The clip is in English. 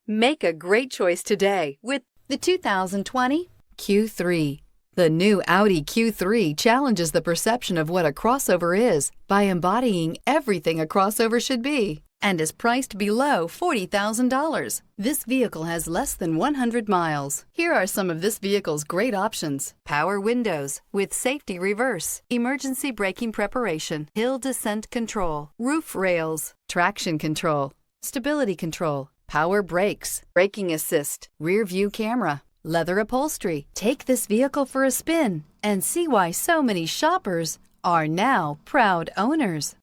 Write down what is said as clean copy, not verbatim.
Make a great choice today with the 2020 Q3. The new Audi Q3 challenges the perception of what a crossover is by embodying everything a crossover should be and is priced below $40,000. This vehicle has less than 100 miles. Here are some of this vehicle's great options: power windows with safety reverse, emergency braking preparation, hill descent control, roof rails, traction control, stability control, power brakes, braking assist, rear view camera, leather upholstery. Take this vehicle for a spin and see why so many shoppers are now proud owners.